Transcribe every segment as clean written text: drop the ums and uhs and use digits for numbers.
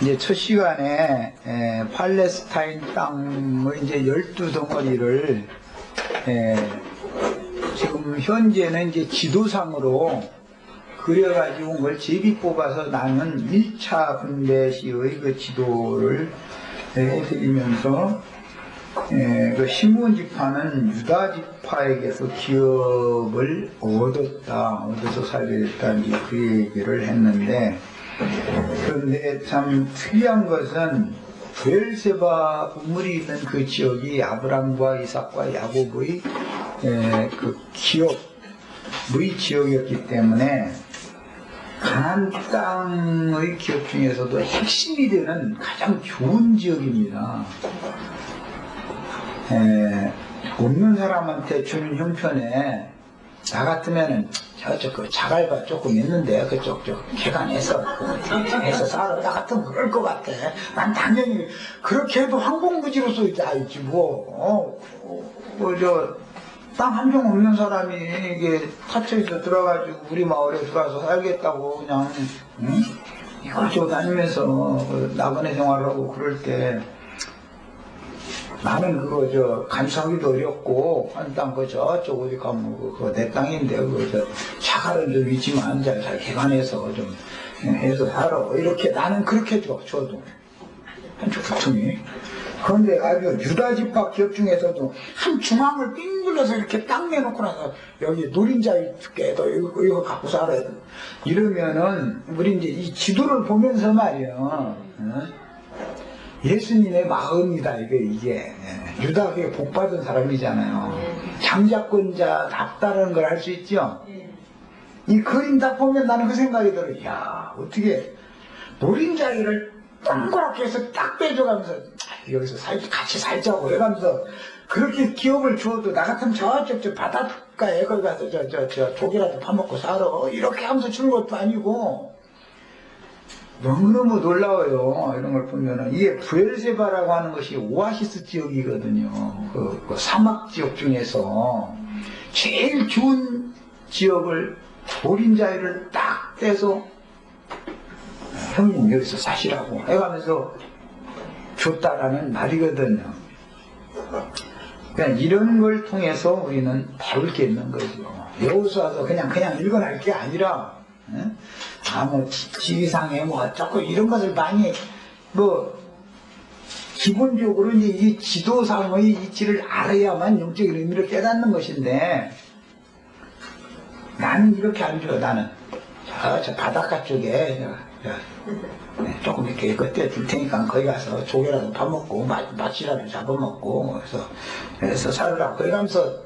이제 첫 시간에 팔레스타인 땅의 이제 12덩어리를 지금 현재는 이제 지도상으로 그려가지고 그걸 제비 뽑아서 나는 1차 분배 시의 그 지도를 해드리면서 그 시므온 지파는 유다 지파에게서 기업을 얻어서 살게 됐다 이제 그 얘기를 했는데, 그런데 참 특이한 것은 브엘세바 우물이 있는 그 지역이 아브람과 이삭과 야곱의 그 기업의 지역이었기 때문에 가나안 땅의 기업 중에서도 핵심이 되는 가장 좋은 지역입니다. 없는 사람한테 주는 형편에 나 같으면은 저쪽 그 자갈밭 조금 있는데 그쪽 개간해서 해서 살아 나 같으면 그럴 것 같아. 난 당연히 그렇게 해도 항공부지로서 있지 뭐. 저 땅 한 종 없는 사람이 이게 타처에서 들어가지고 우리 마을에 들어와서 살겠다고 그냥 이것저것 다니면서 나그네 생활하고 그럴 때 나는 그거 간수하기도 어렵고 한 땅 저쪽 어디 가면 그거 내 땅인데 그거 자갈은 좀 있지만 잘 개간해서 좀 해서 살아 이렇게 나는 그렇게 줘도 한쪽 두툼이. 그런데 아주 유다 지파 기업 중에서도 한 중앙을 삥 둘러서 이렇게 딱 내놓고 나서 여기 노린자 있게도 이거 갖고 살아야 돼. 이러면은 우리 이제 이 지도를 보면서 말이야. 예수님의 마음이다 이게 유다에게 복받은 사람이잖아요. 장자권자답다는 걸 알 수 있죠. 이 그림 딱 보면 나는 그 생각이 들어. 야 어떻게 노린자기를 동그랗게 해서 딱 빼줘가면서 여기서 같이 살자고 해가면서 그렇게 기업을 주어도 나 같으면 저쪽 바닷가에 거기 가서 저 조개라도 파먹고 살아 이렇게 하면서 주는 것도 아니고 너무너무 놀라워요. 이런 걸 보면은 이게 브엘세바라고 하는 것이 오아시스 지역이거든요. 그 사막 지역 중에서 제일 좋은 지역을 노린자위를 딱 떼서 형님 여기서 사시라고 해가면서 줬다라는 말이거든요. 그러니까 이런 걸 통해서 우리는 배울 게 있는 거죠. 여호수아서 그냥 읽어낼 게 아니라 지리상에 어쩌고 이런 것을 많이 기본적으로 이제 이 지도상의 이치를 알아야만 영적인 의미를 깨닫는 것인데 나는 이렇게 안 줘요. 나는 저 바닷가 쪽에 조금 이렇게 그때 줄 테니까 거기 가서 조개라도 밥 먹고 마치라도 잡아먹고 그래서 살으라고 그러면서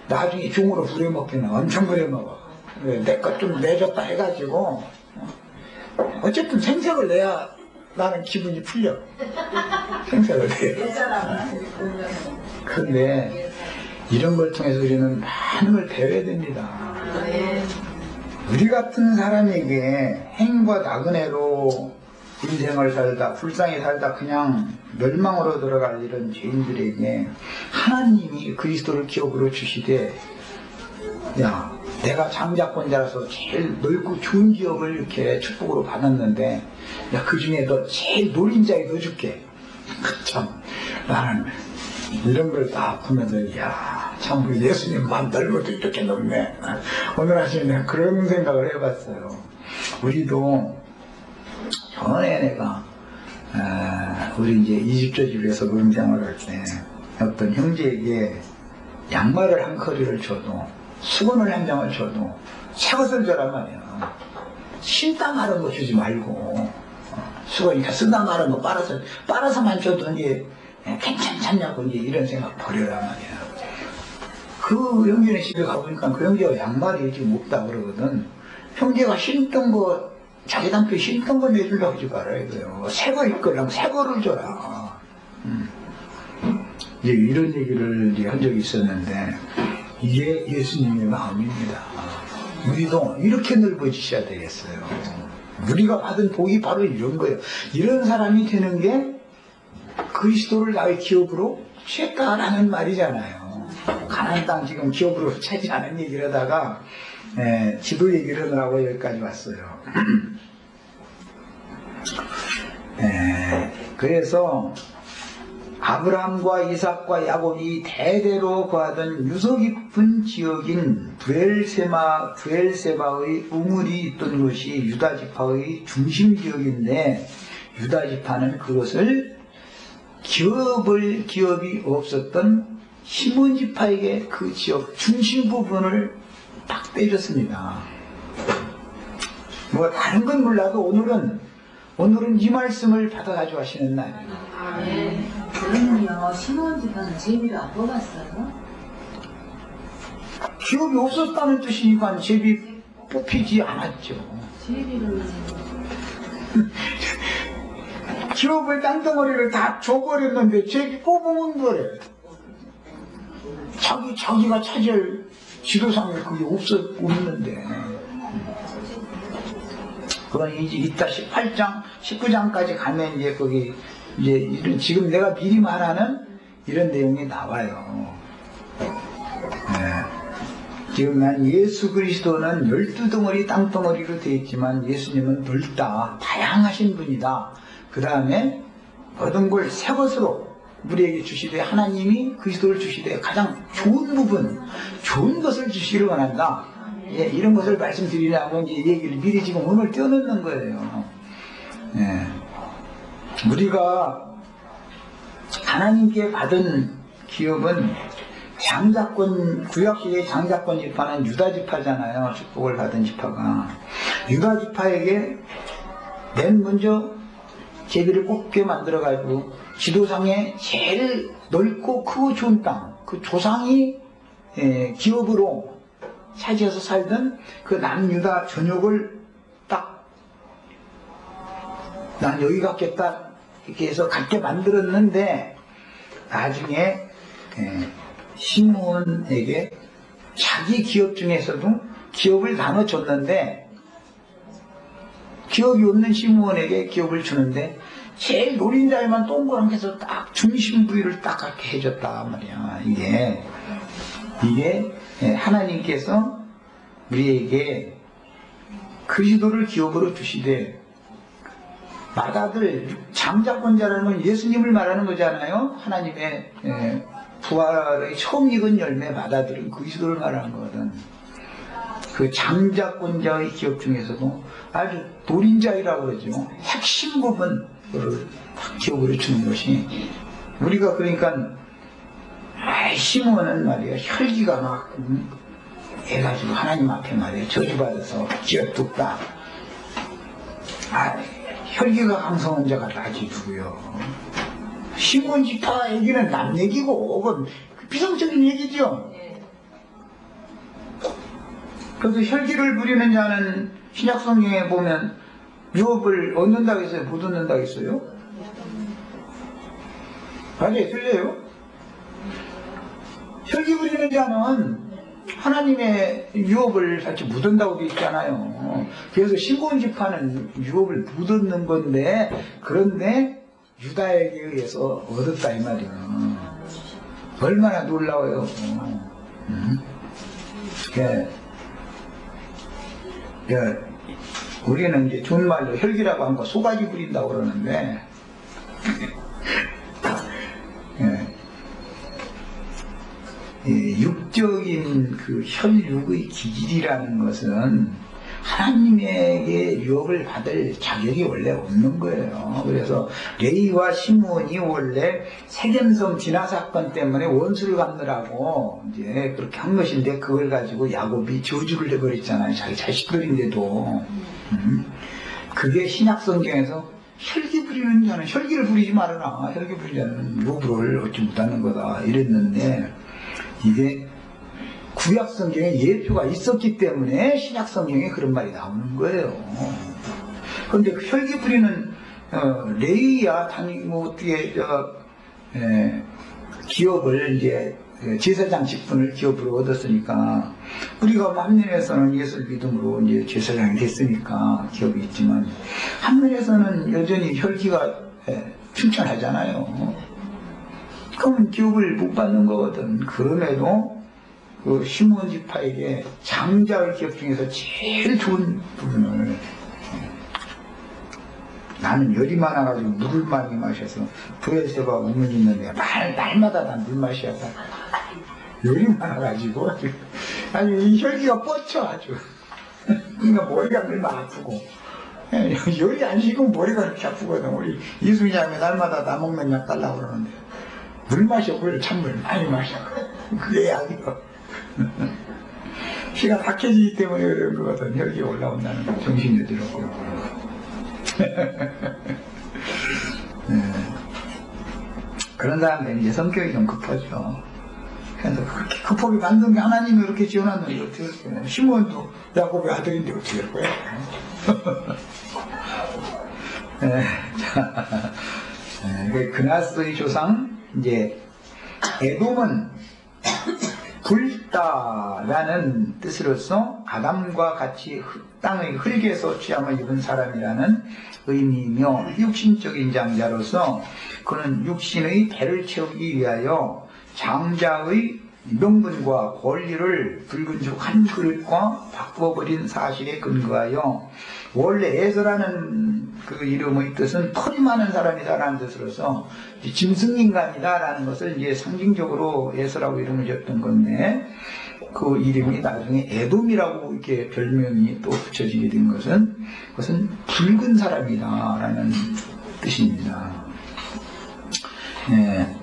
나중에 중으로 부려먹기는 엄청 부려먹어. 내 것 좀 내줬다 해가지고 어쨌든 생색을 내야 나는 기분이 풀려. 생색을 내야. 근데 이런 걸 통해서 우리는 많은 걸 배워야 됩니다. 우리 같은 사람에게 행과 나그네로 인생을 살다 불쌍히 살다 그냥 멸망으로 들어갈 이런 죄인들에게 하나님이 그리스도를 기업으로 주시되 야 내가 장자권자라서 제일 넓고 좋은 기업을 이렇게 축복으로 받았는데 야 그 중에 너 제일 노린자에 넣어줄게. 참 나는 이런 걸 다 보면서 참 우리 예수님 마음 넓어도 이렇게 넓네. 오늘 아침에 내가 그런 생각을 해봤어요. 우리도 전에 내가 우리 이제 이집트 집에서 노름생활할 때 어떤 형제에게 양말을 한 커리를 줘도 수건을 한 장을 줘도 새 것을 줘란 말이야. 신다 말은 거 주지 말고 수건이니까 쓰다 말은 거 빨아서만 줘도 이제 괜찮냐고 이제 이런 생각 버려란 말이야. 그 형제네 집에 가보니까 그 형제가 양말이 지금 없다 그러거든. 형제가 신던 거 자기 남편이 신던 거 내주려고 하지 말아야 돼요. 새 거 입거라면 새 거를 줘라. 이제 이런 얘기를 이제 한 적이 있었는데 이게 예수님의 마음입니다. 우리도 이렇게 넓어지셔야 되겠어요. 우리가 받은 복이 바로 이런 거예요. 이런 사람이 되는 게 그리스도를 나의 기업으로 취했다라는 말이잖아요. 가나안 땅 지금 기업으로 차지하는 얘기를 하다가 지도 얘기를 하느라고 여기까지 왔어요. 그래서 아브라함과 이삭과 야곱이 대대로 거하던 유서 깊은 지역인 브엘세바의 우물이 있던 곳이 유다지파의 중심 지역인데, 유다지파는 그것을 기업이 없었던 시몬지파에게 그 지역 중심 부분을 딱 빼줬습니다. 뭐 다른 건 몰라도 오늘은 이 말씀을 받아가지고 하시는 날이에요. 아, 네. 그러면요, 시몬지파는 제비를 안 뽑았어요? 기업이 없었다는 뜻이니까 제비 뽑히지 않았죠. 제비를 기업을 땅덩어리를 다 줘버렸는데 제비 뽑으면 뭐래? 자기가 차지할 지도상에 그게 없는데. 그건 이제 이따 18장, 19장까지 가면 이제 거기 이제 이런 지금 내가 미리 말하는 이런 내용이 나와요. 네. 지금 난 예수 그리스도는 12덩어리 땅덩어리로 되어 있지만 예수님은 넓다, 다양하신 분이다. 그 다음에 모든 걸 새 것으로 우리에게 주시되 하나님이 그리스도를 주시되 가장 좋은 부분, 좋은 것을 주시기를 원한다. 예, 이런 것을 말씀드리려고 이제 얘기를 미리 지금 오늘 떼어놓는 거예요. 예. 우리가 하나님께 받은 기업은 구약시대의 장자권 지파는 유다지파잖아요. 축복을 받은 지파가. 유다지파에게 맨 먼저 제비를 뽑게 만들어가지고 지도상에 제일 넓고 크고 좋은 땅, 그 조상이 기업으로 차지해서 살던 그 남유다 전역을 딱 난 여기 갖겠다 이렇게 해서 갖게 만들었는데, 나중에 시므온에게 자기 기업 중에서도 기업을 나눠줬는데, 기업이 없는 시므온에게 기업을 주는데 제일 노린자에만 동그랗게 해서 딱 중심 부위를 딱 갖게 해줬다 말이야. 이게 하나님께서 우리에게 그리스도를 기업으로 주시되, 맏아들 장자권자라는 건 예수님을 말하는 거잖아요. 하나님의 부활의 처음 익은 열매 맏아들은 그리스도를 말하는 거거든. 그 장자권자의 기업 중에서도 아주 노린자이라고 그러죠. 핵심 부분을 기업으로 주는 것이, 우리가 그러니까 시므온은 말이에요, 혈기가 막 해가지고 하나님 앞에 말이에요, 저주받아서 기업둑다. 혈기가 강성한 자가 나지 누구요. 시몬지파 얘기는 남 얘기고 그건 비성적인 얘기죠. 그래서 혈기를 부리는 자는 신약성경에 보면 유업을 얻는다고 했어요? 못 얻는다고 했어요? 맞아요? 틀려요? 혈기 부리는 자는 하나님의 유업을 사실 못 얻는다고 되어 있잖아요. 그래서 시몬지파는 유업을 못 얻는 건데, 그런데 유다에게 의해서 얻었다 이 말이에요. 얼마나 놀라워요. 우리는 이제 좋은 말로 혈기라고 하는 거 소가지 부린다고 그러는데, 육적인 그 혈육의 기질이라는 것은 하나님에게 유업을 받을 자격이 원래 없는 거예요. 그래서 레위와 시므온이 원래 세겜성 진화 사건 때문에 원수를 갚느라고 이제 그렇게 한 것인데, 그걸 가지고 야곱이 저주를 내버렸잖아요. 자기 자식들인데도. 그게 신약 성경에서 혈기 부리는 자는 혈기를 부리지 말아라. 혈기 부리는 자는 유업을 얻지 못하는 거다 이랬는데, 이게 구약 성경에 예표가 있었기 때문에 신약 성경에 그런 말이 나오는 거예요. 그런데 그 혈기 부리는 레위야 당연히 뭐 어떻게 기업을 이제 제사장 직분을 기업으로 얻었으니까, 우리가 한면에서는 예수를 믿음으로 이제 제사장이 됐으니까 기업이 있지만, 한면에서는 여전히 혈기가 충천하잖아요. 그럼 기업을 못 받는 거거든. 그럼에도 그 시몬지파에게 장자의 기업 중에서 제일 좋은 부분을 나는 열이 많아가지고 물을 많이 마셔서 브레세바 우문 있는데 날마다 난 물 마셔서 열이 많아가지고 아주 이 혈기가 뻗쳐 아주. 그러니까 머리가 얼마 아프고 열이 안 식으면 머리가 이렇게 아프거든. 우리 이순이 하면 날마다 나 먹는 약 달라고 그러는데 물 마셔. 물 찬물 많이 마셔. 그게 약이요. 피가 탁해지기 때문에 그런 거거든. 혈기 올라온다는 거. 정신이 들었고. 그런 사람들은 이제 성격이 좀 급하죠. 그래서 그렇게 급하게 만든 게 하나님이 이렇게 지어놨는데 어떻게 할 거야. 시몬도 야곱의 아들인데 어떻게 할 거야. 그나스의 조상 이제 에돔은 굵다라는 뜻으로서 아담과 같이 땅의 흙에서 취함을 입은 사람이라는 의미이며 육신적인 장자로서 그는 육신의 배를 채우기 위하여 장자의 명분과 권리를 붉은 죽 한 그릇과 바꿔버린 사실에 근거하여 원래 에서라는 그 이름의 뜻은 털이 많은 사람이다라는 뜻으로서 짐승인간이다라는 것을 이제 상징적으로 에서라고 이름을 줬던 건데 그 이름이 나중에 에돔이라고 이렇게 별명이 또 붙여지게 된 것은 그것은 붉은 사람이다라는 뜻입니다. 네.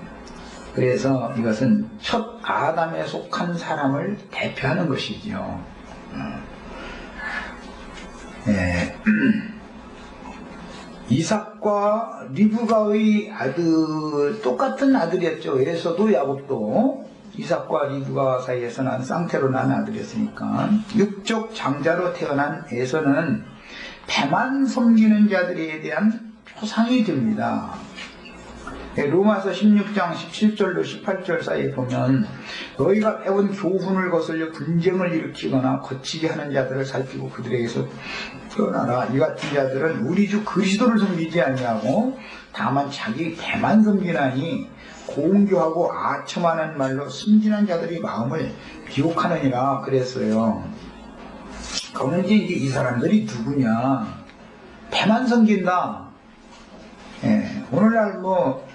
그래서 이것은 첫 아담에 속한 사람을 대표하는 것이죠. 네. 이삭과 리브가의 아들, 똑같은 아들이었죠. 에서도 야곱도 이삭과 리브가 사이에서 난 쌍태로 난 아들이었으니까. 육적 장자로 태어난 에서는 배만 섬기는 자들에 대한 표상이 됩니다. 로마서 16장 17절로 18절 사이에 보면 너희가 배운 교훈을 거슬려 분쟁을 일으키거나 거치게 하는 자들을 살피고 그들에게서 떠나라. 이 같은 자들은 우리 주 그리스도를 섬기지 아니하고 다만 자기 배만 섬기나니 공교하고 아첨하는 말로 순진한 자들이 마음을 비옥하느니라 그랬어요. 그러면 이제 이 사람들이 누구냐? 배만 섬긴다. 오늘날 뭐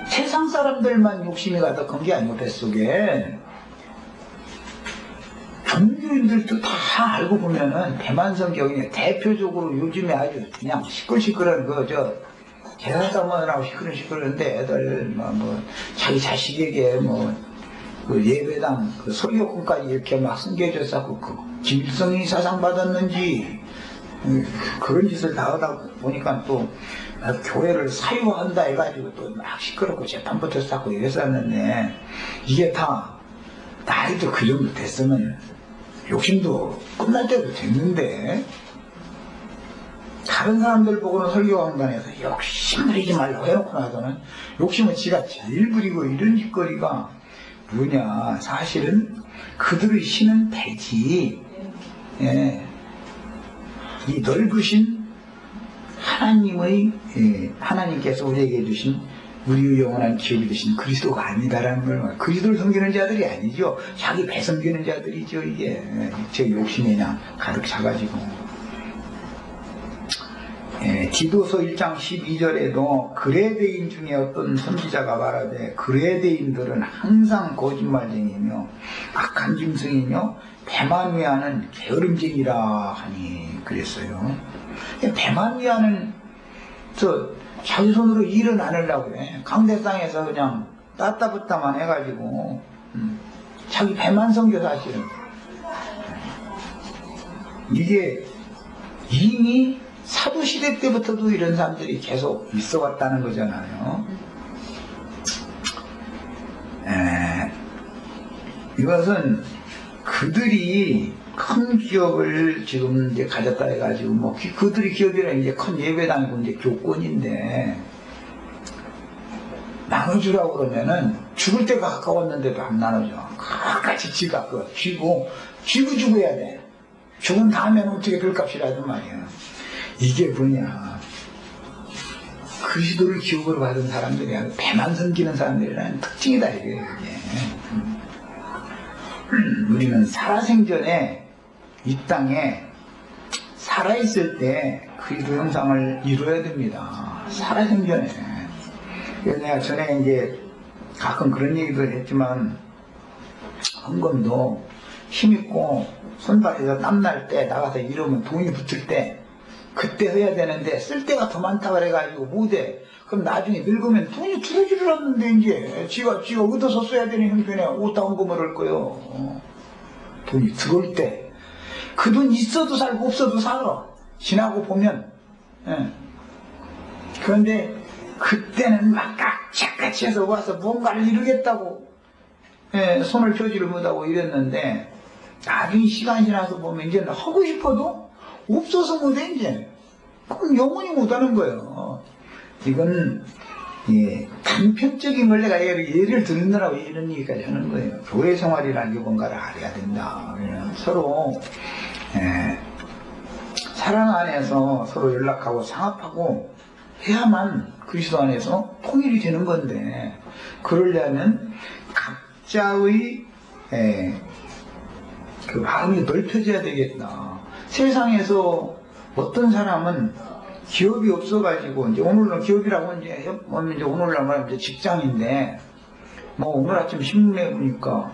세상 사람들만 욕심이 가득한 게 아니고 뱃속에 종교인들도 다 알고 보면은 배만성경이 대표적으로 요즘에 아주 그냥 시끌시끌한 제사사모하고 시끌시끌한데 애들 뭐 자기 자식에게 그 예배당 그 소유권까지 이렇게 막 숨겨줬었고 그 김일성이 사상받았는지 그런 짓을 다 하다 보니까 또 교회를 사유한다 해가지고 또 막 시끄럽고 재판부터 쌓고 이랬었는데 이게 다 나이도 그 정도 됐으면 욕심도 끝날 때도 됐는데 다른 사람들 보고는 설교강단에서 욕심 부리지 말라고 해놓고 나서는 욕심은 지가 제일 부리고 이런 짓거리가 뭐냐. 사실은 그들의 신은 배지. 이 넓으신 하나님께서 우리에게 주신 우리의 영원한 기업이 되신 그리스도가 아니다라는 걸. 그리스도를 섬기는 자들이 아니죠. 자기 배 섬기는 자들이죠. 이게 제 욕심이 그냥 가득 차가지고. 디도서 1장 12절에도 그레데인 중에 어떤 선지자가 말하되 그레데인들은 항상 거짓말쟁이며 악한 짐승이며 배만 위하는 게으름쟁이라 하니 그랬어요. 배만 위하는 자기 손으로 일은 안 하려고 해. 강대상에서 그냥 따따붙다만 해가지고 자기 배만 섬겨 사실은. 이게 이미 사도시대 때부터도 이런 사람들이 계속 있어 왔다는 거잖아요. 이것은 그들이 큰 기업을 지금 이제 가졌다 해가지고 그들이 기업이란 이제 큰 예배당이고 이제 교권인데 나눠주라고 그러면은 죽을 때가 가까웠는데도 안 나눠줘. 끝까지 지가 쥐고 해야 돼. 죽은 다음에는 어떻게 별값이라든 말이야. 이게 뭐냐. 그리스도를 기업으로 받은 사람들이 배만 섬기는 사람들이라는 특징이다 이게. 우리는 살아생전에 이 땅에 살아있을 때 그 동영상을 이뤄야 됩니다. 살아생전에. 그래서 내가 전에 이제 가끔 그런 얘기도 했지만, 헌금도 힘있고 손발에서 땀날 때 나가서 이러면 돈이 붙을 때 그때 해야 되는데 쓸 때가 더 많다 그래가지고 못해. 그럼 나중에 늙으면 돈이 들어지를 않는데 이제 지가 얻어서 써야 되는 형편에 어디다 헌금을 할 거요. 돈이 들어올 때 그 돈 있어도 살고 없어도 살아. 지나고 보면. 예. 그런데 그때는 막 깍짝같이 해서 와서 뭔가를 이루겠다고 손을 펴지를 못하고 이랬는데 나중에 시간이 지나서 보면 이제 하고 싶어도 없어서 못해 이제. 그럼 영원히 못하는 거예요. 이건 단편적인 걸 내가 예를 들느라고 이런 얘기까지 하는 거예요. 교회 생활이라는 게 뭔가를 알아야 된다. 서로 사랑 안에서 서로 연락하고 상합하고 해야만 그리스도 안에서 통일이 되는 건데, 그러려면 각자의 그 마음이 넓혀져야 되겠다. 세상에서 어떤 사람은 기업이 없어가지고, 이제 오늘날 기업이라고 이제 오늘날 말하면 이제 직장인데, 뭐 오늘 아침 신문에 보니까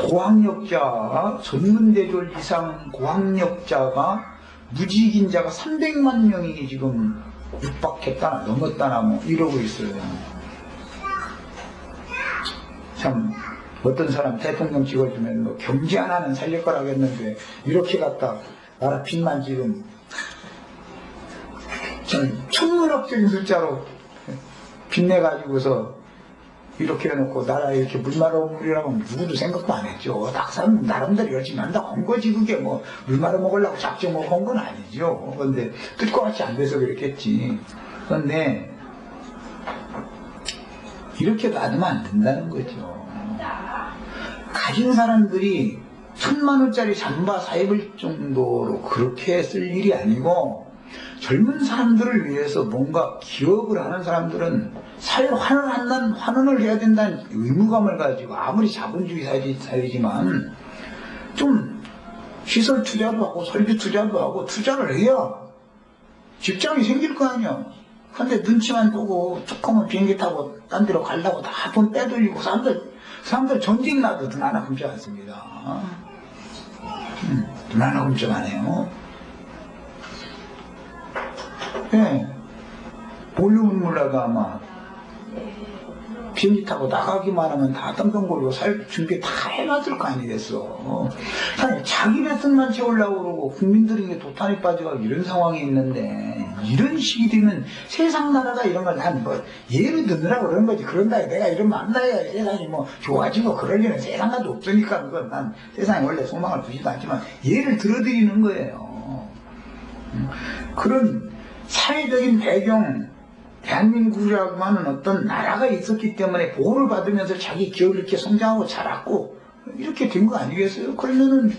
고학력자, 전문대졸 이상 고학력자가 무직인 자가 300만 명이 지금 육박했다나 넘었다나 뭐 이러고 있어요. 참 어떤 사람 대통령 찍어주면 뭐 경제 하나는 살릴 거라고 했는데 이렇게 갖다 나라 빚만 지금 참 천문학적인 숫자로 빚내가지고서 이렇게 해놓고 나라에 이렇게 물말아먹으려고 누구도 생각도 안 했죠. 낙사는 나름대로 열심히 한다고 한 거지. 그게 뭐 물말아 먹으려고 작정하고 한 건 아니죠. 그런데 뜻과 같이 안 돼서 그랬겠지. 그런데 이렇게 놔두면 안 된다는 거죠. 가진 사람들이 1000만 원짜리 잠바 사입을 정도로 그렇게 쓸 일이 아니고, 젊은 사람들을 위해서 뭔가 기업을 하는 사람들은 사회 환원을 해야 된다는 의무감을 가지고, 아무리 자본주의 사회지만 좀 시설 투자도 하고 설비 투자도 하고 투자를 해야 직장이 생길 거 아니야. 근데 눈치만 보고 조금은 비행기 타고 딴 데로 가려고 다 돈 빼돌리고 사람들 전쟁 나도 눈 하나 굶지 않습니다. 눈 하나 굶지 안 해요. 예. 볼륨은 몰라도 아마 비행기 타고 나가기만 하면 다 떵떵거리고 살 준비 다 해놨을 거 아니겠어. 자기 뱃속만 채우려고 그러고 국민들에게 도탄이 빠져가고 이런 상황이 있는데, 이런 식이 되면 세상 나라가 이런 걸 난 뭐 예를 듣느라고 그런 거지. 그런다 내가 이러면 안 나야 세상이 뭐 좋아지고 그럴 일은 세상에도 없으니까, 그건 난 세상에 원래 소망을 두지도 않지만 예를 들어드리는 거예요. 그런 사회적인 배경, 대한민국이라고 하는 어떤 나라가 있었기 때문에 보호를 받으면서 자기 기업을 이렇게 성장하고 자랐고 이렇게 된 거 아니겠어요? 그러면은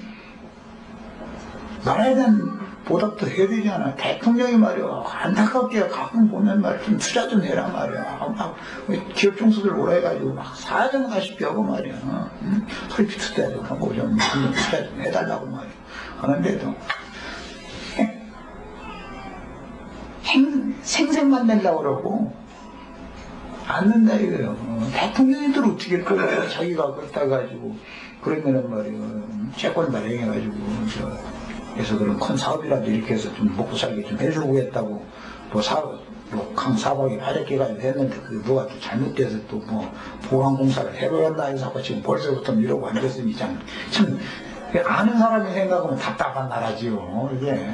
나라에 대한 보답도 해야 되잖아. 대통령이 말이야, 안타깝게 가끔 보면 말이야, 좀 투자 좀 해라 말이야. 막 기업 총수들 오라 해가지고 막 사정하십시오 하고 말이야. 설비 투자도 하고 좀 투자 좀 해달라고 말이야. 하는데도 생색만 내려고 그러고 않는다 이거예요. 대통령이들 어떻게 할 거야. 자기가 그렇다 가지고 그러면은 말이에요, 채권 발행해가지고 그래서 그런 큰 사업이라도 이렇게 해서 좀 먹고 살게 좀 해주고 했다고 강 사업이 발행해가지고 했는데 그 누가 또 잘못돼서 또 뭐 보강공사를 해버렸나 해서 지금 벌써부터 이러고 앉았으니 참 아는 사람이 생각하면 답답한 나라지요 이게.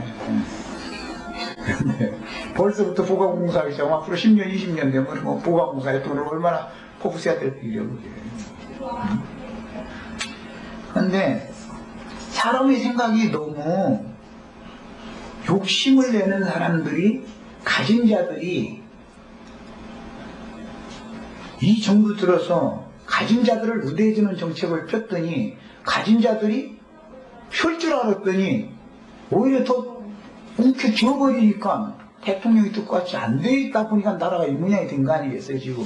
벌써부터 보강공사하기 시작하면 앞으로 10년, 20년 되면 뭐 보강공사에 돈을 얼마나 퍼붓어야 될 일이에요. 그런데 사람의 생각이 너무 욕심을 내는 사람들이, 가진 자들이 이 정부 들어서 가진 자들을 우대해주는 정책을 폈더니 가진 자들이 펼 줄 알았더니 오히려 더 움켜쥐어버리니까 대통령이 뜻같이 안 돼 있다 보니까 나라가 이 모양이 된 거 아니겠어요 지금.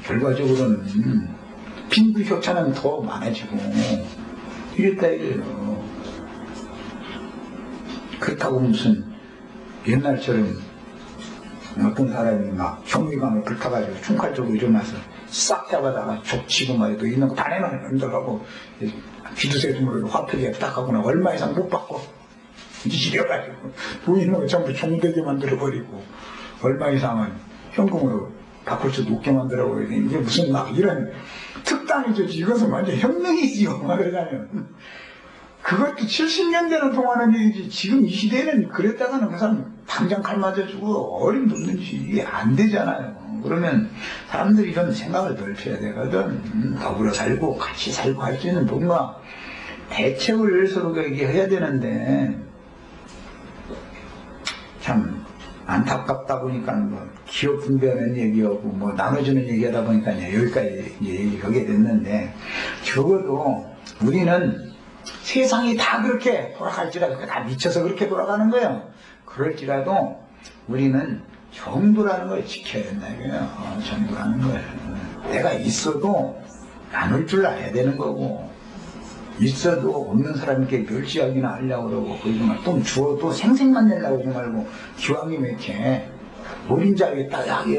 결과적으로는 빈부격차는 더 많아지고 이랬다 이래요. 그렇다고 무슨 옛날처럼 어떤 사람이 막 경미감에 불타가지고 총칼 들고 일어나서 싹 잡아다가 족치고 말이도 있는 거 반에만 흔들하고 기두세tum으로 화폐에 딱 하거나 얼마 이상 못 받고 이래가지고 보이는 거 전부 종되게 만들어버리고 얼마 이상은 현금으로 바꿀 수도 없게 만들어버리고 이게 무슨 막 이런 특단이죠. 이것은 완전 혁명이지요. 말하자면 그것도 70년대는 통하는 얘기지. 지금 이 시대에는 그랬다가는 그 사람 당장 칼 맞아주고 어림도 없는지 이게 안 되잖아요. 그러면 사람들이 좀 생각을 넓혀야 되거든. 더불어 살고 같이 살고 할 수 있는 뭔가 대책을 서로 얘기해야 되는데 참 안타깝다 보니까 뭐 기업 분배하는 얘기하고 뭐 나눠주는 얘기하다 보니까 여기까지 이제 얘기하게 됐는데 적어도 우리는 세상이 다 그렇게 돌아갈지라도 다 미쳐서 그렇게 돌아가는 거예요. 그럴지라도 우리는 정도라는 걸 지켜야 된다 이거예요. 정도라는 걸. 내가 있어도 나눌 줄 알아야 되는 거고 있어도 없는 사람께 멸시하기나 하려고 그러고 그러지만 또 주어도 생색만 내려고 하지 말고 기왕이면 이렇게 어린자 위에 딱 여기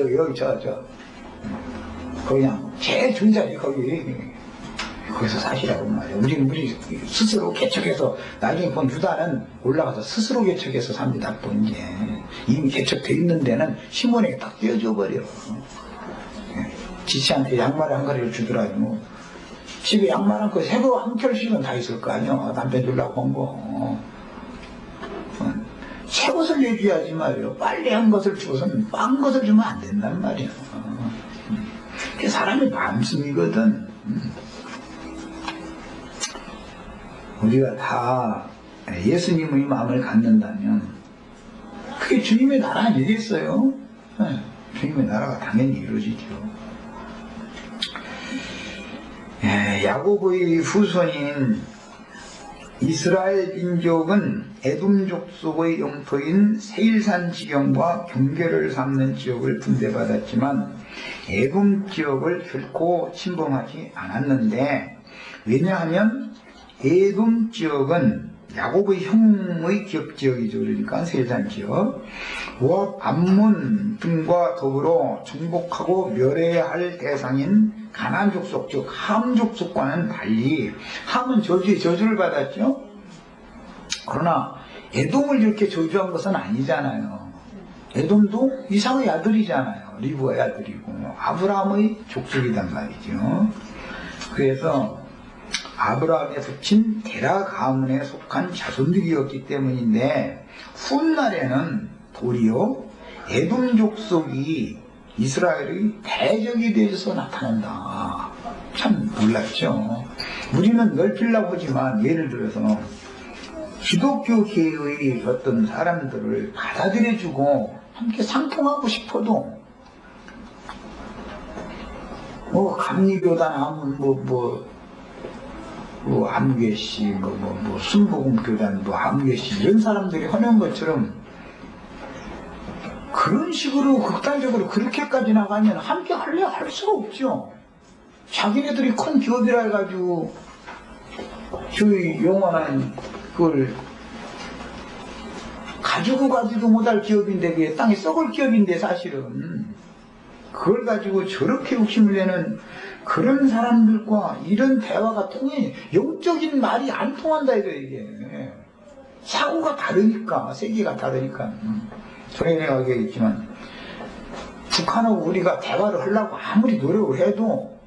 그냥 제일 좋은 자리 거기서 사시라고 말이야. 우리 스스로 개척해서 나중에 본 유다는 올라가서 스스로 개척해서 삽니다. 또 이제 이미 개척돼 있는 데는 시몬에게 딱 떼어줘 버려. 지치한테 양말 한 가리를 주더라도 집에 양말 한 거 새거 한 켤씩은 다 있을 거 아니야. 남편 주려고 한 거. 새 것을 내줘야지 말이야. 빨래 한 것을 주고서는 빤 것을 주면 안 된단 말이야. 그게 사람의 마음씀이거든. 우리가 다 예수님의 마음을 갖는다면 그게 주님의 나라 아니겠어요? 주님의 나라가 당연히 이루어지죠. 야고보의 후손인 이스라엘 민족은 에돔 족속의 영토인 세일산 지경과 경계를 삼는 지역을 분배받았지만 에돔 지역을 결코 침범하지 않았는데 왜냐하면 에돔 지역은 야곱의 형의 기업 지역이죠. 그러니까 세일산 지역. 모압, 암몬 등과 더불어 정복하고 멸해야 할 대상인 가나안 족속, 즉 함 족속과는 달리 함은 저주의 저주를 받았죠. 그러나 에돔을 이렇게 저주한 것은 아니잖아요. 에돔도 이삭의 아들이잖아요. 리브의 아들이고 아브라함의 족속이란 말이죠. 그래서 아브라함의 부친 데라 가문에 속한 자손들이었기 때문인데 훗날에는 도리어 에돔 족속이 이스라엘의 대적이 되어서 나타난다. 참 놀랍죠. 우리는 넓히려고 하지만 예를 들어서 기독교계의 어떤 사람들을 받아들여주고 함께 상통하고 싶어도 뭐 감리교단 하면 암괴씨, 순복음교단, 암괴씨 이런 사람들이 하는 것처럼 그런 식으로 극단적으로 그렇게까지 나가면 함께 하려 할 수가 없죠. 자기네들이 큰 기업이라 해가지고 저희 영원한 그걸 가지고 가지도 못할 기업인데 그게 땅에 썩을 기업인데 사실은 그걸 가지고 저렇게 욕심을 내는 그런 사람들과 이런 대화가 통해 영적인 말이 안 통한다 이게 사고가 다르니까 세계가 다르니까 전에 내가 얘기했지만 북한하고 우리가 대화를 하려고 아무리 노력을 해도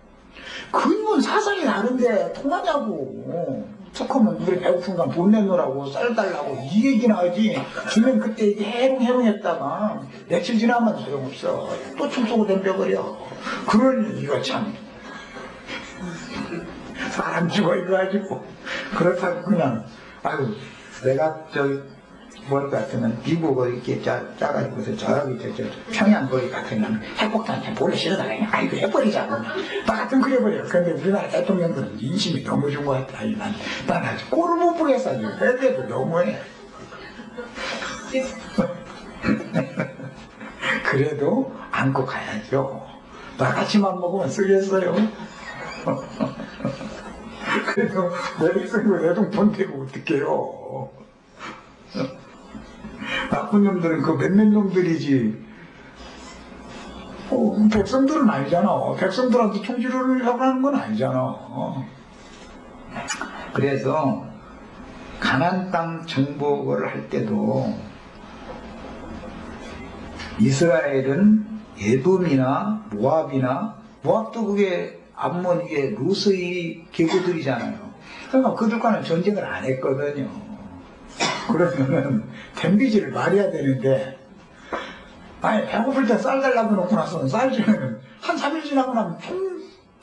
근본 사상이 다른데 통하냐고. 툭하면 우리 배고픈가 돈 내놓으라고 쌀 달라고 이 얘기나 하지. 주면 그때 이게 해롱해롱했다가 며칠 지나면 소용없어. 또 춤 쏘고 덤벼버려. 그런 이거 참 사람 죽어 이거 가지고 그렇다고 그냥 아유 내가 뭘 같으면 미국을 이렇게 짜가지고서 저기 저 평양 거리 같으면 핵폭탄 몰래 실어달라니 아이고 해버리자고 나 같으면 그래버려. 근데 우리나라 대통령들은 인심이 너무 좋은 것 같아. 난 아주 꼴을 못 보겠어. 해대도 너무해. 그래도 안고 가야죠. 나같이만 먹으면 쓰겠어요. 그래도 내 백성도 내 돈 돈 대고 어떡해요. 나쁜 놈들은 그 몇몇 놈들이지. 백성들은 아니잖아. 백성들한테 통치를 하라는 건 아니잖아. 그래서 가나안 땅 정복을 할 때도 이스라엘은 에돔이나 모압도 그게 암몬 이게 루스의 계보들이잖아요. 그러니까 그들과는 전쟁을 안 했거든요. 그러면은 댐비지를 말해야 되는데, 아니 배고플 때 쌀 달라고 놓고 나서는 쌀 주면은 한 3일 지나고 나면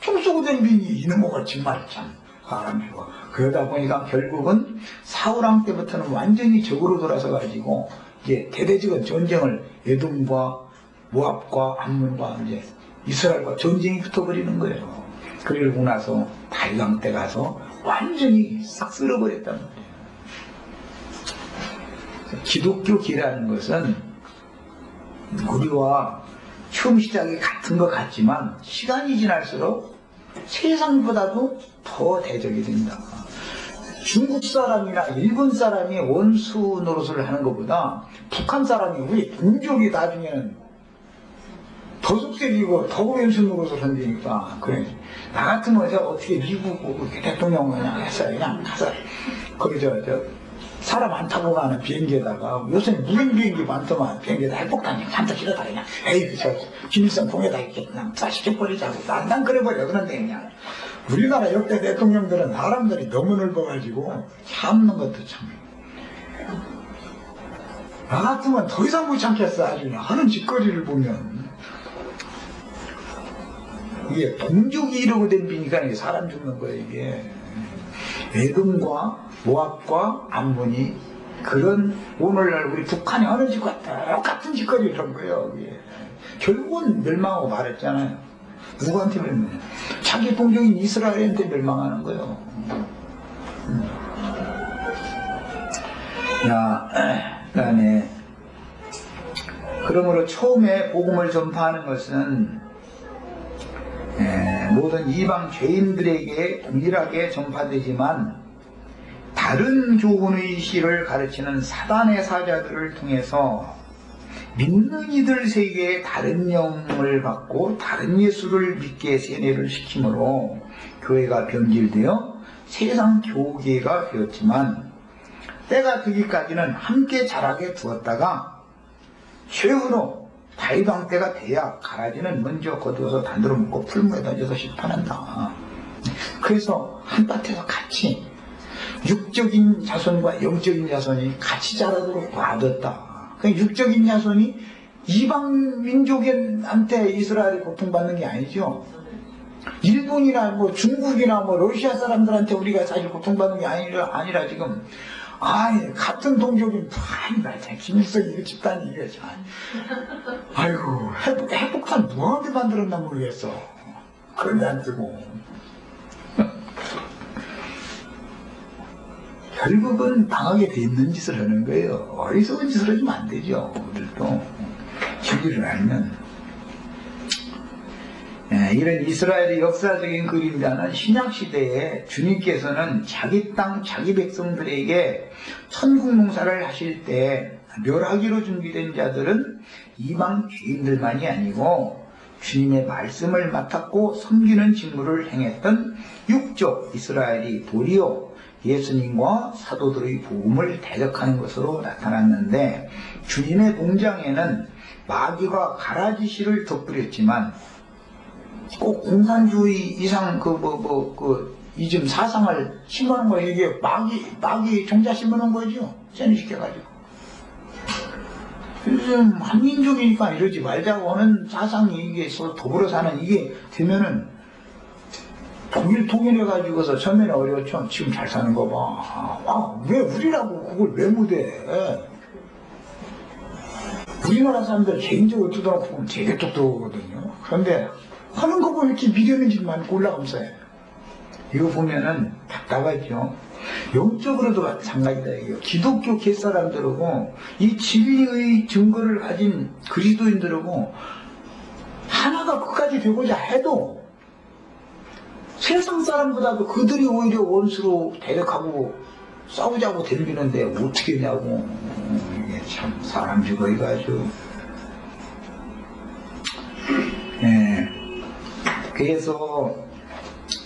총 쏘고 댐비니 이놈의 정말 참 바람이 좋아. 그러다 보니까 결국은 사울왕 때부터는 완전히 적으로 돌아서 가지고 이제 대대적인 전쟁을 에돔과 모압과 암몬과 이제 이스라엘과 전쟁이 붙어버리는 거예요. 그러고 나서 다윗왕 때 가서 완전히 싹 쓸어버렸단 말이에요. 기독교계라는 것은 우리와 처음 시작이 같은 것 같지만 시간이 지날수록 세상보다도 더 대적이 된다. 중국 사람이나 일본 사람이 원수 노릇을 하는 것보다 북한 사람이 우리 동족이 나중에는 더 속색이고 더 원수 노릇을 한다니까. 그래. 나 같으면 어떻게 미국 대통령 그냥 했어요. 그냥 가서 거기 사람 안 타고 가는 비행기에다가 요새는 무인 비행기 많더만 비행기에다 핵폭탄이 한타 실어다 그냥 에이 김일성 봉에다 이렇게 그냥 다 시켜버리자고 난 그래버려. 그런데 그냥 우리나라 역대 대통령들은 사람들이 너무 넓어가지고 참는 것도 참. 나 같으면 더 이상 못 참겠어. 아주 그냥 하는 짓거리를 보면 이게 동족이 이러고 된 비니까 이게 사람 죽는 거예요. 이게 에돔과 모압과 암몬이 그런 오늘날 우리 북한이 하는 짓과 똑같은 짓거리를 한 거예요. 이게. 결국은 멸망하고 말했잖아요. 누구한테 멸망해? 자기 동족인 이스라엘한테 멸망하는 거예요. 그다음에 그러므로 처음에 복음을 전파하는 것은 모든 이방 죄인들에게 동일하게 전파되지만 다른 교훈의 시를 가르치는 사단의 사자들을 통해서 믿는 이들 세계에 다른 영을 받고 다른 예수를 믿게 세뇌를 시키므로 교회가 변질되어 세상 교계가 되었지만 때가 되기까지는 함께 자라게 두었다가 최후로 다윗왕 때가 돼야 가라지는 먼저 거두어서 단도로 묶고 풀무에 던져서 심판한다. 그래서 한밭에서 같이 육적인 자손과 영적인 자손이 같이 자라도록 놔뒀다. 그 육적인 자손이 이방 민족한테 이스라엘이 고통받는 게 아니죠. 일본이나 뭐 중국이나 뭐 러시아 사람들한테 우리가 사실 고통받는 게 아니라 지금 같은 동족인 김일성 이거 집단이 이게 참. 아이고 핵폭탄 누구한테 만들었나 모르겠어. 그런데 안 뜨고. 결국은 당하게 돼 있는 짓을 하는 거예요. 어리석은 짓을 하면 안 되죠. 우리도 진리를 알면. 이런 이스라엘의 역사적인 그림자는 신약시대에 주님께서는 자기 땅 자기 백성들에게 천국 농사를 하실 때 멸하기로 준비된 자들은 이방 죄인들만이 아니고 주님의 말씀을 맡았고 섬기는 직무를 행했던 육족 이스라엘이 도리어 예수님과 사도들의 복음을 대적하는 것으로 나타났는데 주님의 공장에는 마귀가 가라지씨를 덧뿌렸지만 꼭 공산주의 이상 이즘 사상을 심어놓은 거예요. 이게 마귀 종자 심어놓은 거죠. 세뇌시켜가지고. 요즘 한민족이니까 이러지 말자고 하는 사상이 이게 더불어 사는 이게 되면은 통일해가지고서 처음에는 어려웠죠. 지금 잘 사는 거 봐. 왜 우리라고 그걸 왜 못해? 우리나라 사람들 개인적으로 뜯어놓고 되게 똑똑하거든요. 그런데 하는 거 보면 이렇게 미련한 짓만 올라가면서 해요. 이거 보면은 답답하죠. 영적으로도 마찬가지다. 이거. 기독교 갯사람들하고 이 진리의 증거를 가진 그리스도인들하고 하나가 끝까지 되고자 해도 세상 사람보다도 그들이 오히려 원수로 대적하고 싸우자고 덤비는데 어떻게 하냐고. 이게 참 사람 죽어이가 아주. 예. 그래서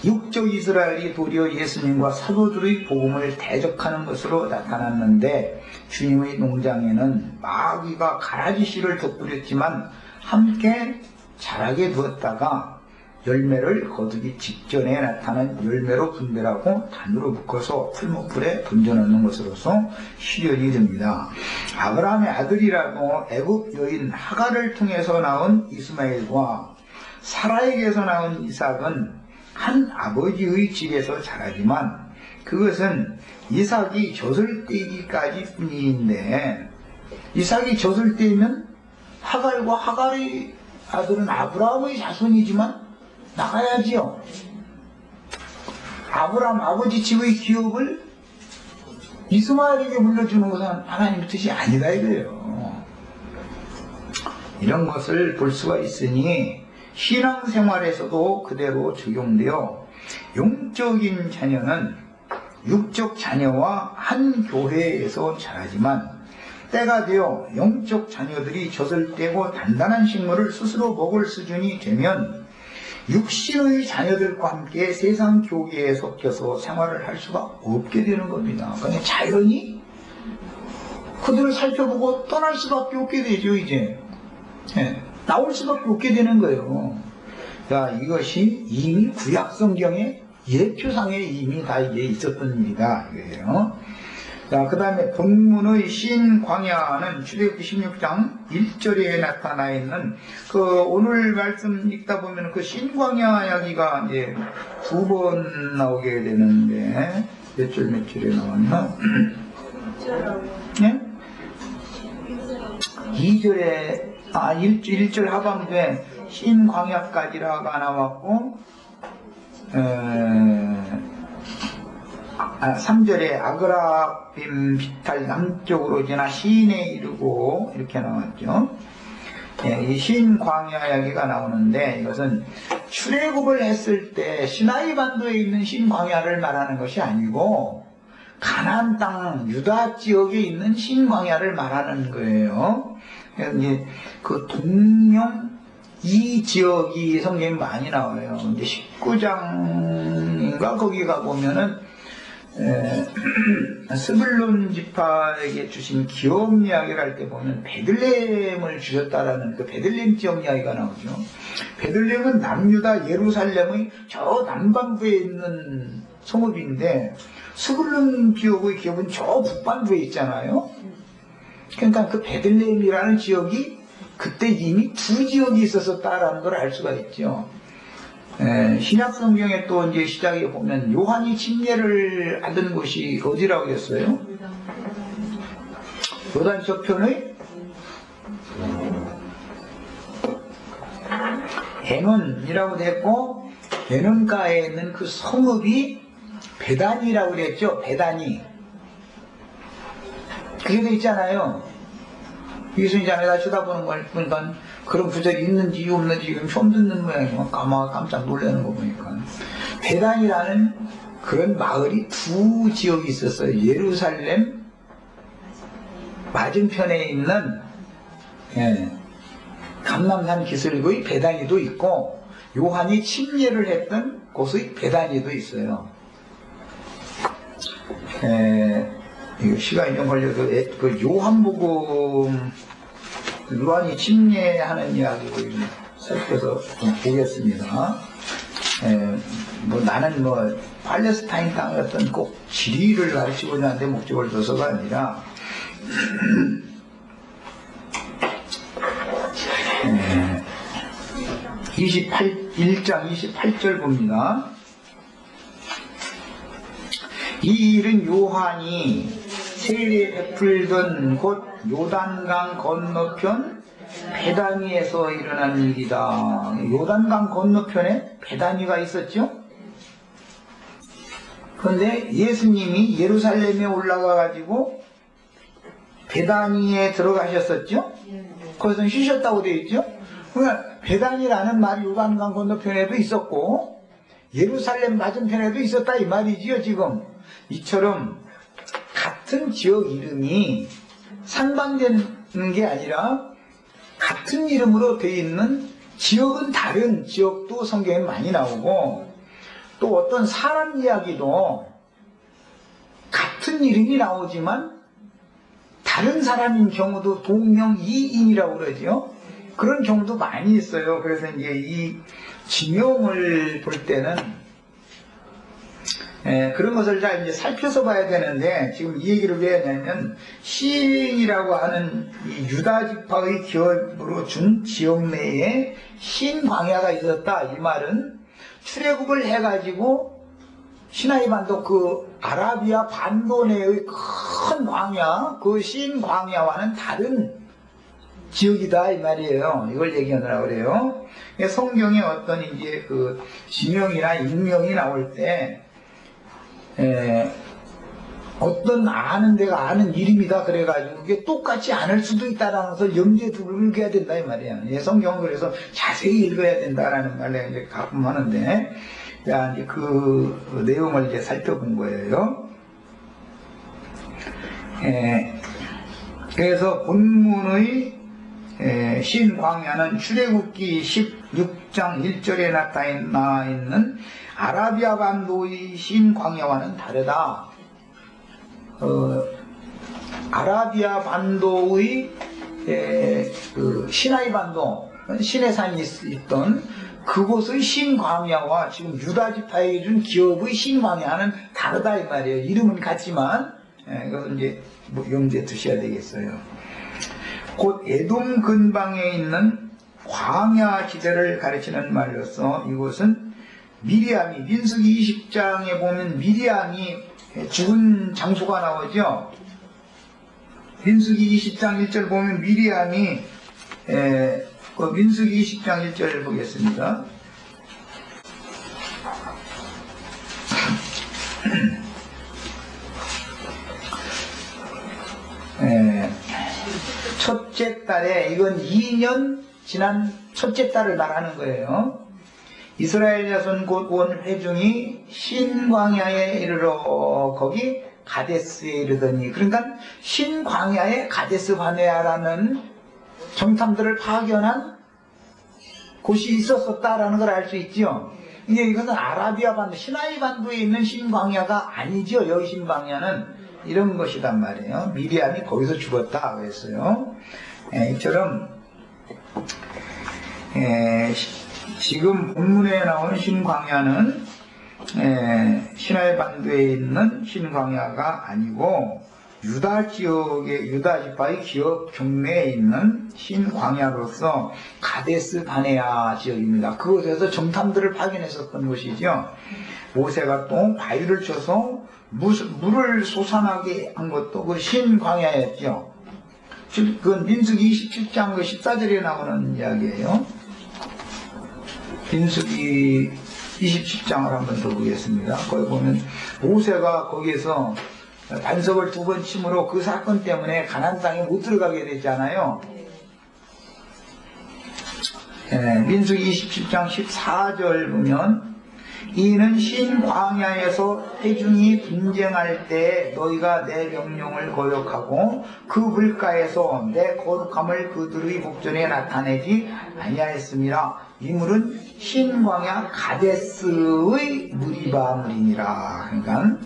육적 이스라엘이 도리어 예수님과 사도들의 복음을 대적하는 것으로 나타났는데, 주님의 농장에는 마귀가 가라지 씨를 덧뿌렸지만 함께 자라게 두었다가 열매를 거두기 직전에 나타난 열매로 분별하고 단으로 묶어서 풀무풀에 던져놓는 것으로서 실현이 됩니다. 아브라함의 아들이라고 애굽 여인 하갈을 통해서 나온 이스마엘과 사라에게서 나온 이삭은 한 아버지의 집에서 자라지만 그것은 이삭이 젖을 떼기까지 뿐인데, 이삭이 젖을 떼면 하갈과 하갈의 아들은 아브라함의 자손이지만 나가야지요. 아브라함 아버지 집의 기업을 이스마엘에게 물려주는 것은 하나님의 뜻이 아니다 이거예요. 이런 것을 볼 수가 있으니 신앙생활에서도 그대로 적용되어 영적인 자녀는 육적 자녀와 한 교회에서 자라지만 때가 되어 영적 자녀들이 젖을 떼고 단단한 식물을 스스로 먹을 수준이 되면 육신의 자녀들과 함께 세상 교계에 섞여서 생활을 할 수가 없게 되는 겁니다. 그러니까 자연히 그들을 살펴보고 떠날 수밖에 없게 되죠. 이제 나올 수밖에 없게 되는 거예요. 자, 이것이 이미 구약 성경의 예표상에 이미 다 이게 있었던 일이다 이거예요. 자, 그 다음에 본문의 신광야는 출애굽기 16장 1절에 나타나 있는 오늘 말씀 읽다 보면 그 신광야 이야기가 이제 2번 나오게 되는데 몇 절에 나왔나? 네? 2절에 1절 하반부에 신광야까지라가 나왔고 3절에 아그라빔 비탈 남쪽으로 지나 시인에 이르고 이렇게 나왔죠. 이 신광야 이야기가 나오는데 이것은 출애굽을 했을 때 시나이 반도에 있는 신광야를 말하는 것이 아니고 가나안 땅 유다 지역에 있는 신광야를 말하는 거예요. 그래서 이제 그 동영 이 지역이 성경에 많이 나와요. 이제 19장인가 거기 가 보면은 스불론 지파에게 주신 기업 이야기를 할 때 보면 베들레헴을 주셨다라는 그 베들레헴 지역 이야기가 나오죠. 베들레헴은 남유다 예루살렘의 저 남반부에 있는 성읍인데 스불론 지역의 기업은 저 북반부에 있잖아요. 그러니까 그 베들레헴이라는 지역이 그때 이미 두 지역이 있었다라는 걸 알 수가 있죠. 신약 성경에 또 이제 시작에 보면 요한이 침례를 하던 곳이 어디라고 했어요? 요단 저편의 에논이라고 됐고, 에논가에 있는 그 성읍이 베다니라고 그랬죠. 베다니. 그게 돼 있잖아요. 여기서 이제 안에다 쳐다보는 걸 보니까 그런 구절이 있는지 없는지 지금 처음 듣는 모양이고 깜짝 놀라는 거 보니까 베단이라는 그런 마을이 두 지역이 있었어요. 예루살렘 맞은편에 있는 감람산 기슭의 베다니도 있고 요한이 침례를 했던 곳의 베다니도 있어요. 이거 시간이 좀 걸려도 그 요한복음 요한이 침례하는 이야기를 살펴서 좀 보겠습니다. 뭐 나는 뭐 팔레스타인 땅의 어떤 꼭 지리를 가르치고자 하는데 목적을 둬서가 아니라 1장 28절 봅니다. 이 일은 요한이 세례 베풀던 곳 요단강 건너편 베다니에서 일어난 일이다. 요단강 건너편에 베다니가 있었죠. 그런데 예수님이 예루살렘에 올라가 가지고 베다니에 들어가셨었죠. 거기서 쉬셨다고 되어 있죠. 그러니까 베다니라는 말이 요단강 건너편에도 있었고 예루살렘 맞은편에도 있었다 이 말이지요. 지금 이처럼 같은 지역 이름이 상반되는 게 아니라 같은 이름으로 되어 있는 지역은 다른 지역도 성경에 많이 나오고, 또 어떤 사람 이야기도 같은 이름이 나오지만 다른 사람인 경우도 동명이인이라고 그러죠. 그런 경우도 많이 있어요. 그래서 이제 이 지명을 볼 때는 그런 것을 다 이제 살펴서 봐야 되는데, 지금 이 얘기를 왜 하냐면, 신이라고 하는 이 유다 지파의 기업으로 준 지역 내에 신광야가 있었다. 이 말은 출애굽을 해가지고 시나이 반도, 그 아라비아 반도 내의 큰 광야, 그 신광야와는 다른 지역이다 이 말이에요. 이걸 얘기하느라고 그래요. 성경에 어떤 이제 그 지명이나 인명이 나올 때 어떤 아는 데가 아는 이름이다 그래가지고 그게 똑같지 않을 수도 있다라는 것을 염두에 두고 읽어야 된다 이 말이에요. 성경은 그래서 자세히 읽어야 된다라는 말을 이제 가끔 하는데, 자, 이제 그 내용을 이제 살펴본 거예요. 그래서 본문의 신광야는 출애굽기 16장 1절에 나타나 있는 아라비아 반도의 신광야와는 다르다. 아라비아 반도의 그 시나이 반도, 신의 산이 있던 그곳의 신광야와 지금 유다 지파에 준 기업의 신광야는 다르다 이 말이에요. 이름은 같지만 이것은 이제 염두에 두셔야 되겠어요. 곧 에돔 근방에 있는 광야 지대를 가르치는 말로서 이곳은 미리암이, 민수기 20장에 보면 미리암이 죽은 장소가 나오죠. 민수기 20장 1절 보면 미리암이 민수기 20장 1절을 보겠습니다. 첫째 달에, 이건 2년 지난 첫째 달을 말하는 거예요. 이스라엘 자손 곧 온 회중이 신광야에 이르러 거기 가데스에 이르더니, 그러니까 신광야에 가데스 바네아라는 정탐들을 파견한 곳이 있었다라는 걸 알 수 있죠. 이제 이것은 아라비아 반도, 시나이 반도에 있는 신광야가 아니죠. 여기 신광야는 이런 것이란 말이에요. 미리암이 거기서 죽었다 그랬어요. 이처럼 지금 본문에 나온 신광야는 시나이 반도에 있는 신광야가 아니고 유다 지역의, 유다 지파의 기업 경내에 있는 신광야로서 가데스 바네아 지역입니다. 그곳에서 정탐들을 파견했었던 곳이죠. 모세가 또 바위를 쳐서 물을 솟아나게 한 것도 그 신광야였죠. 그건 민수기 27장 14절에 나오는 이야기예요. 민수기 27장을 한번 더 보겠습니다. 거기 보면 모세가 거기에서 반석을 2번 침으로 그 사건 때문에 가나안 땅에 못 들어가게 되잖아요. 민수기 27장 14절 보면, 이는 신광야에서 회중이 분쟁할 때 너희가 내 명령을 거역하고 그 물가에서 내 거룩함을 그들의 목전에 나타내지 아니하였습니다. 이 물은 신광야 가데스의 무리바 물이니라. 그러니까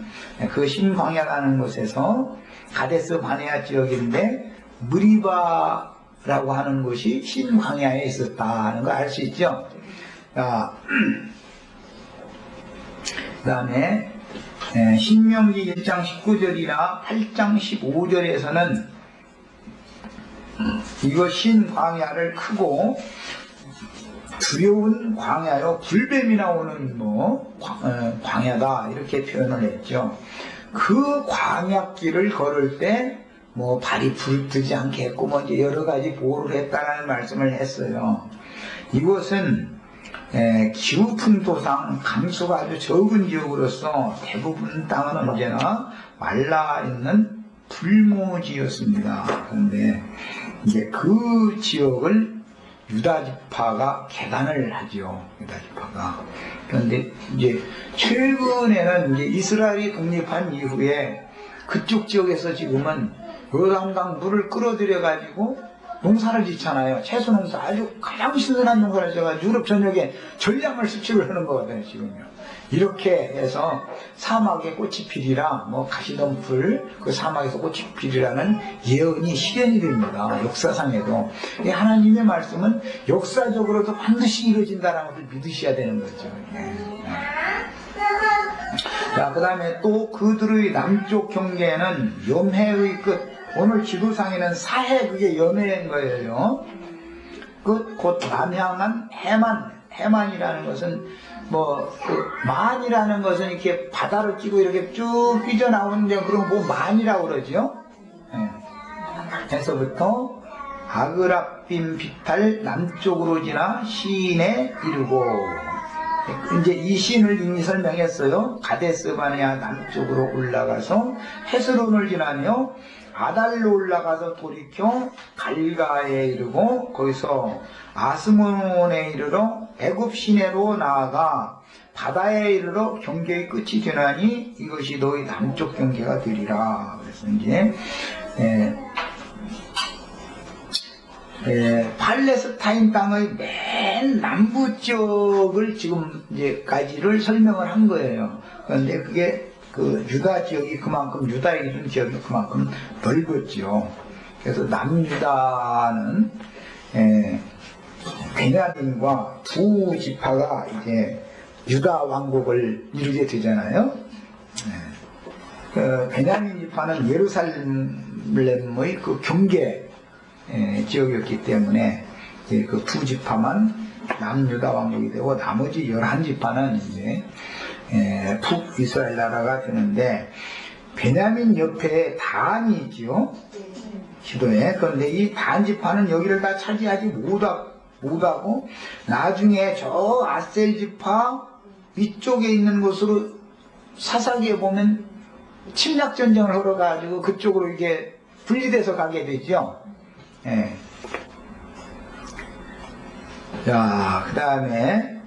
그 신광야라는 곳에서 가데스 바네아 지역인데 무리바라고 하는 곳이 신광야에 있었다는 걸 알 수 있죠. 자, 그 다음에 신명기 1장 19절이나 8장 15절에서는 이거 신광야를 크고 두려운 광야요, 불뱀이 나오는 광야다 이렇게 표현을 했죠. 그 광야길을 걸을 때 발이 불뜨지 않겠고 이제 여러 가지 보호를 했다라는 말씀을 했어요. 이곳은 기후풍토상 강수가 아주 적은 지역으로서 대부분 땅은 언제나 말라있는 불모지였습니다. 그런데 이제 그 지역을 유다지파가 개간을 하죠. 유다지파가. 그런데 이제 최근에는 이제 이스라엘이 독립한 이후에 그쪽 지역에서 지금은 요단강 물을 끌어들여 가지고 농사를 짓잖아요. 채소 농사, 아주 가장 신선한 농사를 지어가지고 유럽 전역에 전량을 수출을 하는 거거든요, 지금요. 이렇게 해서 사막에 꽃이 피리라, 뭐 가시덤불, 그 사막에서 꽃이 피리라는 예언이 실현이 됩니다. 역사상에도. 이 하나님의 말씀은 역사적으로도 반드시 이루어진다는 것을 믿으셔야 되는 거죠. 자, 그 다음에 또 그들의 남쪽 경계는 염해의 끝. 오늘 지도상에는 사해, 그게 염해인 거예요. 끝, 곧 남향한 해만이라는 것은 만이라는 것은 이렇게 바다를 끼고 이렇게 쭉 삐져나오는데 그런 거 만이라고 그러죠. 에서부터 아그라빔 비탈 남쪽으로 지나 시인에 이르고, 이제 이 시인을 이미 설명했어요. 가데스 바네아 남쪽으로 올라가서 헤스론을 지나며 아달로 올라가서 돌이켜 갈가에 이르고, 거기서 아스몬에 이르러 애굽 시내로 나아가 바다에 이르러 경계의 끝이 되나니 이것이 너희 남쪽 경계가 되리라. 그래서 이제 팔레스타인 땅의 맨 남부 지역을 지금 이제까지를 설명을 한 거예요. 그런데 그게 그 유다 지역이 그만큼, 유다의 기준 지역이 그만큼 넓었죠. 그래서 남유다는 베냐민과 두 지파가 이제 유다 왕국을 이루게 되잖아요. 그 베냐민 지파는 예루살렘의 그 경계 지역이었기 때문에 그 두 지파만 남유다 왕국이 되고, 나머지 11지파는 이제 북이스라엘 나라가 되는데, 베냐민 옆에 단이 있지요, 지도에. 그런데 이 단 지파는 여기를 다 차지하지 못하고 나중에 저 아셀 지파 위쪽에 있는 곳으로 사사기에 보면 침략 전쟁을 벌여가지고 그쪽으로 이게 분리돼서 가게 되죠. 자, 그 다음에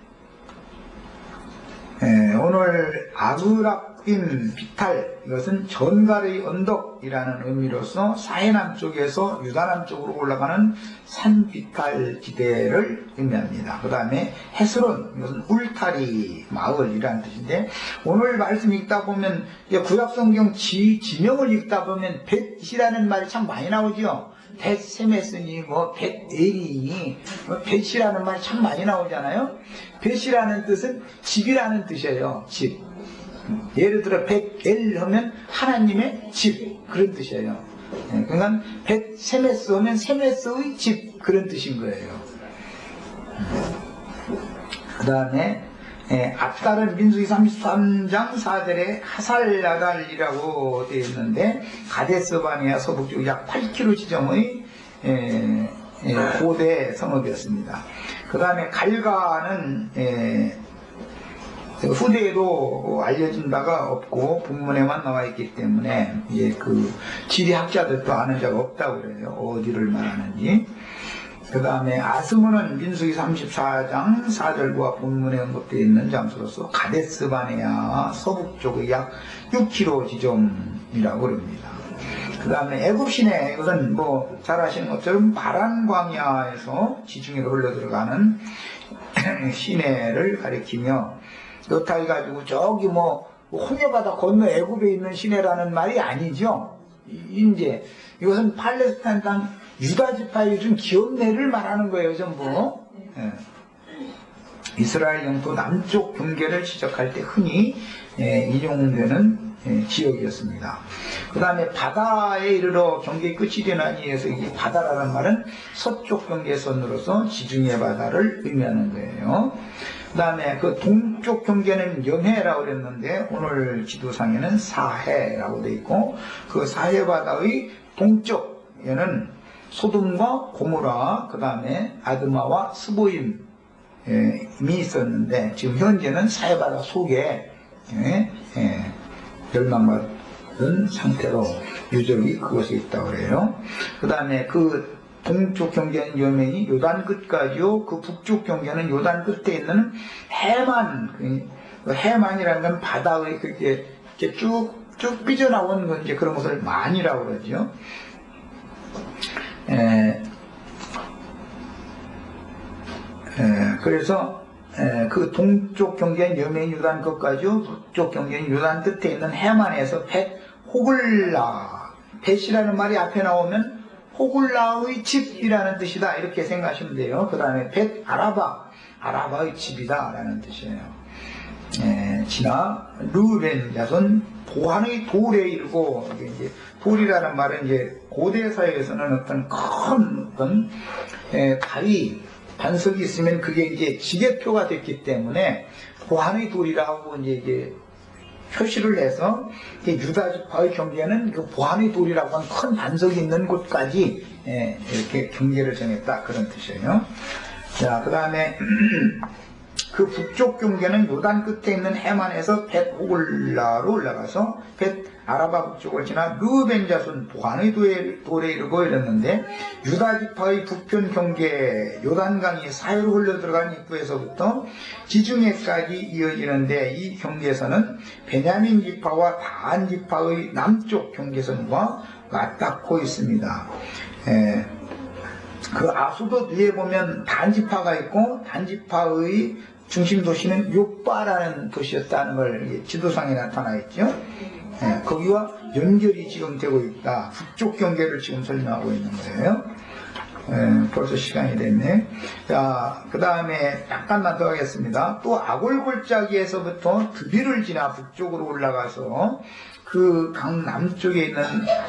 오늘 아그라빔 비탈, 이것은 전갈의 언덕이라는 의미로서 사해남 쪽에서 유다남 쪽으로 올라가는 산 비탈 지대를 의미합니다. 그 다음에 헤스론, 이것은 울타리 마을이라는 뜻인데, 오늘 말씀 읽다 보면 구약성경 지명을 읽다 보면 벳이라는 말이 참 많이 나오죠. 벳세메스니 벳에리니 벳이라는 말이 참 많이 나오잖아요. 벳이라는 뜻은 집이라는 뜻이에요. 집. 예를 들어 벳엘 하면 하나님의 집, 그런 뜻이에요. 그러니까 벳세메스 하면 세메스의 집, 그런 뜻인 거예요. 그 다음에 앞달은 민수기 33장 4절에 하살나달이라고 되어 있는데, 가데스 바네아 서북쪽 약 8km 지점의 고대 성읍이었습니다. 그 다음에 갈가는 후대에도 알려진 바가 없고 본문에만 나와 있기 때문에 그 지리학자들도 아는 자가 없다고 그래요. 어디를 말하는지. 그 다음에 아스몬은 민수기 34장 4절과 본문에 언급되어 있는 장소로서 가데스 바네아 서북쪽의 약 6km 지점이라고 그럽니다. 그 다음에 애굽 시내, 이것은 잘 아시는 것처럼 바란 광야에서 지중해로 흘러 들어가는 시내를 가리키며, 그렇다 해가지고 저기 홍해바다 건너 애굽에 있는 시내라는 말이 아니죠. 이제 이것은 팔레스타인 땅 유다 지파의 준 기업내를 말하는 거예요, 전부. 이스라엘 영토 남쪽 경계를 지적할 때 흔히 인용되는 지역이었습니다. 그 다음에 바다에 이르러 경계의 끝이 되나니 해서 이 바다라는 말은 서쪽 경계선으로서 지중해 바다를 의미하는 거예요. 그 다음에 그 동쪽 경계는 염해라고 그랬는데, 오늘 지도상에는 사해라고 되어 있고, 그 사해 바다의 동쪽에는 소돔과 고모라, 그 다음에 아드마와 스보임이 있었는데, 지금 현재는 사해바다 속에 멸망받은 상태로 유적이 그곳에 있다고 그래요. 그 다음에 그 동쪽 경계는 여면이 요단 끝까지요. 그 북쪽 경계는 요단 끝에 있는 해만, 해만이라는 건 바다의 그렇게 쭉 삐져나온 건 이제 그런 것을 만이라고 그러죠. 그래서 그 동쪽 경계인 여명 유단 끝까지 북쪽 경계인 유단 끝에 있는 해만에서 벳 호글라, 벳이라는 말이 앞에 나오면 호글라의 집이라는 뜻이다 이렇게 생각하시면 돼요. 그 다음에 벳 아라바의 집이다 라는 뜻이에요. 지나 르벤 자손 보한의 돌에 이르고, 이제 돌이라는 말은 이제 고대 사회에서는 어떤 큰 바위 반석이 있으면 그게 이제 지게표가 됐기 때문에 보한의 돌이라고 이제 표시를 해서 유다 지파의 경계는 그 보한의 돌이라고 하는 큰 반석이 있는 곳까지 이렇게 경계를 정했다 그런 뜻이에요. 자, 그 다음에 그 북쪽 경계는 요단 끝에 있는 해만에서 벳 호글라로 올라가서 벳 아라바 북쪽을 지나 르벤 자손 보한의 돌에 이르고 이랬는데, 유다 지파의 북편 경계 요단강이 사이로 흘러 들어간 입구에서부터 지중해까지 이어지는데, 이 경계선은 베냐민 지파와 단 지파의 남쪽 경계선과 맞닿고 있습니다. 그 아수도 뒤에 보면 단 지파가 있고, 단 지파의 중심 도시는 요빠라는 도시였다는 걸 지도상에 나타나 있죠. 거기와 연결이 지금 되고 있다. 북쪽 경계를 지금 설명하고 있는 거예요. 벌써 시간이 됐네. 자, 그 다음에 약간만 더 하겠습니다. 또 아골골짜기에서부터 드비를 지나 북쪽으로 올라가서 그 강 남쪽에 있는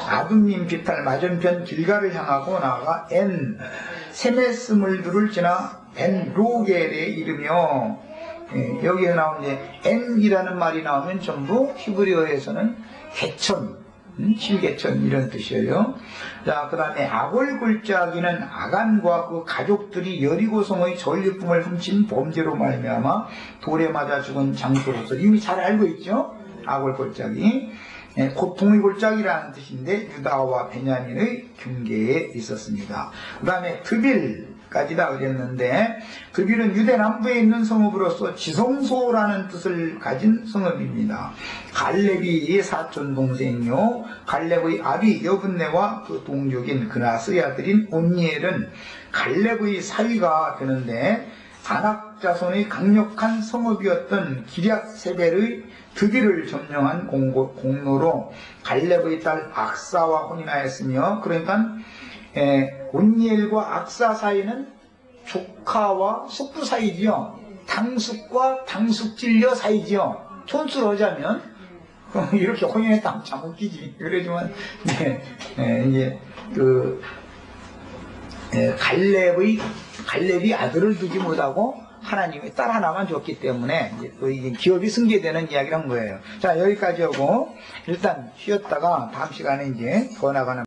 아둠님 비탈 맞은편 길가를 향하고 나아가 세메스물들을 지나 엔로겔에 이르며, 여기에 나온 엔이라는 말이 나오면 전부 히브리어에서는 개천, 실개천 이런 뜻이에요. 자, 그 다음에 아골골짜기는 아간과 그 가족들이 여리고성의 전리품을 훔친 범죄로 말미암아 돌에 맞아 죽은 장소로서 이미 잘 알고 있죠. 아골골짜기, 고통의 골짜기라는 뜻인데 유다와 베냐민의 경계에 있었습니다. 그 다음에 드빌까지다 그랬는데, 드빌은 유대 남부에 있는 성읍으로서 지성소라는 뜻을 가진 성읍입니다. 갈렙이 사촌 동생이요, 갈렙의 아비 여분네와 그 동족인 그나스의 아들인 온니엘은 갈렙의 사위가 되는데, 아낙 자손의 강력한 성읍이었던 기럇세벨의 드빌을 점령한 공로로 갈렙의 딸 악사와 혼인하였으며, 그러니까 온니엘과 악사 사이는 조카와 숙부 사이지요. 당숙과 당숙질녀 사이지요. 촌수로 하자면 이렇게 혼인했다면 참 웃기지. 그러지만 이제 그 갈렙이 아들을 두지 못하고 하나님이 딸 하나만 줬기 때문에 이제 기업이 승계되는 이야기란 거예요. 자, 여기까지 하고 일단 쉬었다가 다음 시간에 이제 더 나가는